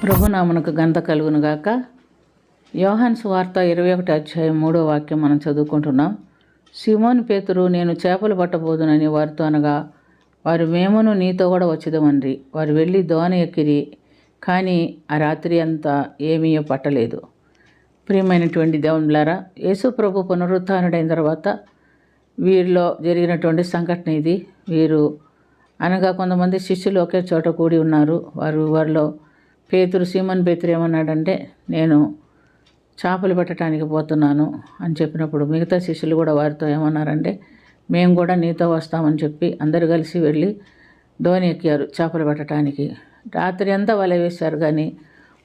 ప్రభునామమునకు ఘనత కలుగును గాక. యోహాను సువార్త 21 అధ్యాయం 3వ వాక్యం మనం చదువుకుంటున్నాం. సీమోను పేతురు, నేను చేపలు పట్టబోదునని వారితో అనగా, వారు మేమును నీతో కూడా వచ్చేదమని వారు వెళ్ళి దోణ ఎక్కిరి, కానీ ఆ రాత్రి అంతా ఏమీ పట్టలేదు. ప్రియమైనటువంటి దేవునులారా, యేసు ప్రభు పునరుత్థానుడైన తర్వాత వీరిలో జరిగినటువంటి సంఘటన ఇది. వీరు అనగా కొంతమంది శిష్యులు ఒకే చోట కూడి ఉన్నారు. వారిలో సీమోను పేతురు ఏమన్నాడంటే, నేను చేపలు పట్టడానికి పోతున్నాను అని చెప్పినప్పుడు మిగతా శిష్యులు కూడా వారితో ఏమన్నారంటే, మేము కూడా నీతో వస్తామని చెప్పి అందరు కలిసి వెళ్ళి దోణి ఎక్కారు చేపలు పట్టడానికి. రాత్రి అంతా వల వేశారు, కానీ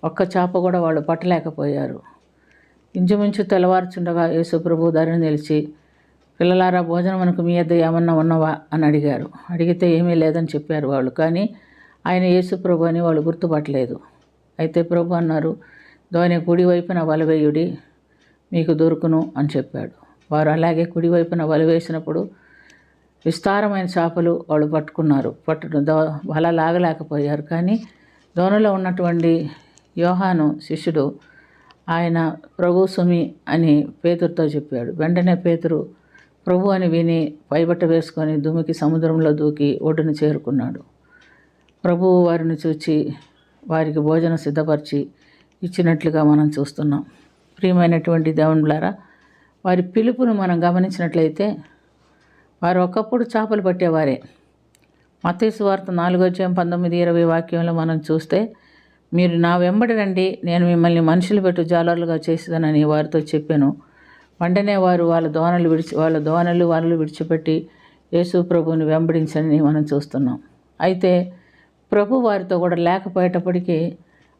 ఒక్క చేప కూడా వాళ్ళు పట్టలేకపోయారు. ఇంచుమించు తెల్లవారుచుండగా యేసు ప్రభు దారిని నిలిచి, పిల్లలారా, భోజనం మనకు మీ యొద్ద ఏమన్నా ఉన్నవా అని అడిగారు. అడిగితే ఏమీ లేదని చెప్పారు వాళ్ళు. కానీ ఆయన యేసు ప్రభు అని వాళ్ళు గుర్తుపట్టలేదు. అయితే ప్రభు అన్నారు, దోణి కుడివైపున వల వేయుడి, మీకు దొరుకును అని చెప్పాడు. వారు అలాగే కుడివైపున వల వేసినప్పుడు విస్తారమైన చేపలు వాళ్ళు పట్టుకున్నారు. వల లాగలేకపోయారు. కానీ దోణిలో ఉన్నటువంటి యోహాను శిష్యుడు, ఆయన ప్రభు సుమి అని పేతురుతో చెప్పాడు. వెంటనే పేతురు ప్రభు అని విని పైబట్ట వేసుకొని దుమికి సముద్రంలో దూకి ఒడ్డును చేరుకున్నాడు. ప్రభువు వారిని చూచి వారికి భోజనం సిద్ధపరిచి ఇచ్చినట్లుగా మనం చూస్తున్నాం. ప్రియమైనటువంటి దేవునులారా, వారి పిలుపును మనం గమనించినట్లయితే వారు ఒకప్పుడు చేపలు పట్టేవారే. మత్తయి సువార్త 4:19-20 వాక్యంలో మనం చూస్తే, మీరు నా వెంబడి రండి, నేను మిమ్మల్ని మనుషులు పెట్టు జాలర్లుగా చేసేదనని వారితో చెప్పాను. వెంటనే వారు వాళ్ళ దోణలు వలలు విడిచిపెట్టి యేసు ప్రభువుని వెంబడించని మనం చూస్తున్నాం. అయితే ప్రభు వారితో కూడా లేకపోయేటప్పటికీ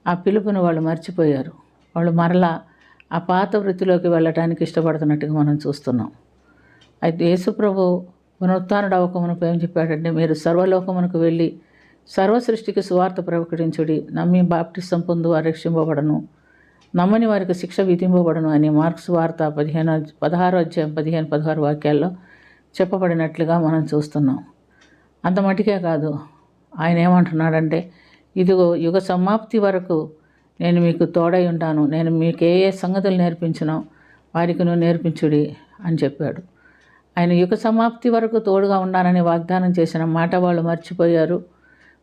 ఆ పిలుపుని వాళ్ళు మర్చిపోయారు. వాళ్ళు మరలా ఆ పాత వృత్తిలోకి వెళ్ళటానికి ఇష్టపడుతున్నట్టుగా మనం చూస్తున్నాం. అయితే యేసు ప్రభు పునరుత్థానుడు అవ్వకమునకు ఏం చెప్పాడంటే, మీరు సర్వలోకమునకు వెళ్ళి సర్వ సృష్టికి సువార్త ప్రకటించుడి, నమ్మి బాప్టిసం పొందు వారు రక్షింపబడను, నమ్మని వారికి శిక్ష విధింపబడను అని మార్క్స్ వార్త 16 వాక్యాల్లో చెప్పబడినట్లుగా మనం చూస్తున్నాం. అంత మటుకే కాదు, ఆయన ఏమంటున్నాడంటే, ఇదిగో యుగ సమాప్తి వరకు నేను మీకు తోడై ఉంటాను, నేను మీకు ఏ సంగతులు నేర్పించినో వారికి నువ్వు నేర్పించుడి అని చెప్పాడు. ఆయన యుగ సమాప్తి వరకు తోడుగా ఉన్నానని వాగ్దానం చేసిన మాట వాళ్ళు మర్చిపోయారు.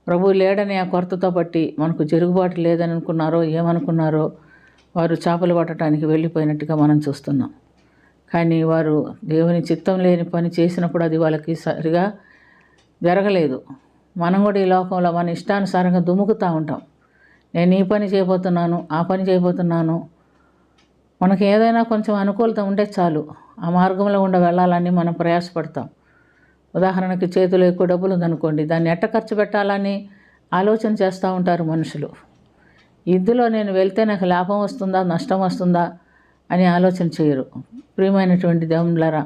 ప్రభు లేడని ఆ కొరతతో బట్టి మనకు జరుగుబాటు లేదని అనుకున్నారో ఏమనుకున్నారో వారు చేపలు పట్టడానికి వెళ్ళిపోయినట్టుగా మనం చూస్తున్నాం. కానీ వారు దేవుని చిత్తం లేని పని చేసినప్పుడు అది వాళ్ళకి సరిగా జరగలేదు. మనం కూడా ఈ లోకంలో మన ఇష్టానుసారంగా దుముకుతూ ఉంటాం. నేను ఈ పని చేయబోతున్నాను, ఆ పని చేయబోతున్నాను. మనకు ఏదైనా కొంచెం అనుకూలత ఉంటే చాలు, ఆ మార్గంలో వెళ్ళాలని మనం ప్రయాసపడతాం. ఉదాహరణకి చేతిలో ఎక్కువ డబ్బులు ఉందనుకోండి, దాన్ని ఎట్ట ఖర్చు పెట్టాలని ఆలోచన చేస్తూ ఉంటారు మనుషులు. ఇందులో నేను వెళ్తే నాకు లాభం వస్తుందా నష్టం వస్తుందా అని ఆలోచన చేయరు. ప్రియమైనటువంటి దేవునులారా,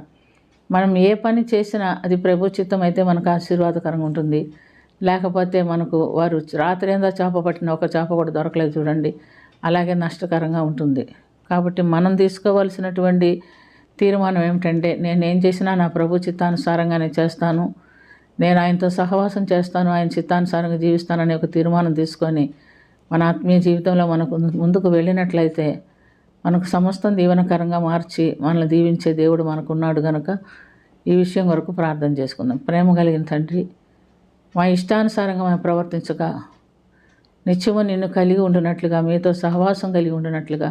మనం ఏ పని చేసినా అది ప్రభు చిత్తం అయితే మనకు ఆశీర్వాదకరంగా ఉంటుంది. లేకపోతే మనకు వారు రాత్రి ఏందో చేప పట్టిన ఒక చేప కూడా దొరకలేదు చూడండి, అలాగే నష్టకరంగా ఉంటుంది. కాబట్టి మనం తీసుకోవాల్సినటువంటి తీర్మానం ఏమిటంటే, నేను ఏం చేసినా నా ప్రభు చిత్తానుసారంగానే చేస్తాను, నేను ఆయనతో సహవాసం చేస్తాను, ఆయన చిత్తానుసారంగా జీవిస్తానని ఒక తీర్మానం తీసుకొని మన ఆత్మీయ జీవితంలో మనకు ముందుకు వెళ్ళినట్లయితే మనకు సమస్తం దీవెనకరంగా మార్చి మనల్ని దీవించే దేవుడు మనకున్నాడు కనుక ఈ విషయం వరకు ప్రార్థన చేసుకుందాం. ప్రేమ కలిగిన తండ్రి, మా ఇష్టానుసారంగా మేము ప్రవర్తించగా నిత్యము నిన్ను కలిగి ఉండినట్లుగా, మీతో సహవాసం కలిగి ఉండినట్లుగా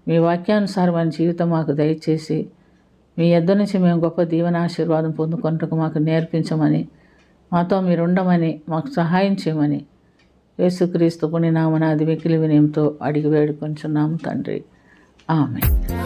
మీ వాక్యానుసారమైన జీవితం మాకు దయచేసి మీ యొద్ద నుంచి మేము గొప్ప దీవెన ఆశీర్వాదం పొందుకొనుటకు మాకు నేర్పించమని, మాతో మీరు ఉండమని, మాకు సహాయం చేయమని యేసుక్రీస్తు పుణ్యనామమున మిక్కిలి వినయంతో అడిగి వేడుకొంచున్నాము తండ్రి. ఆమేన్.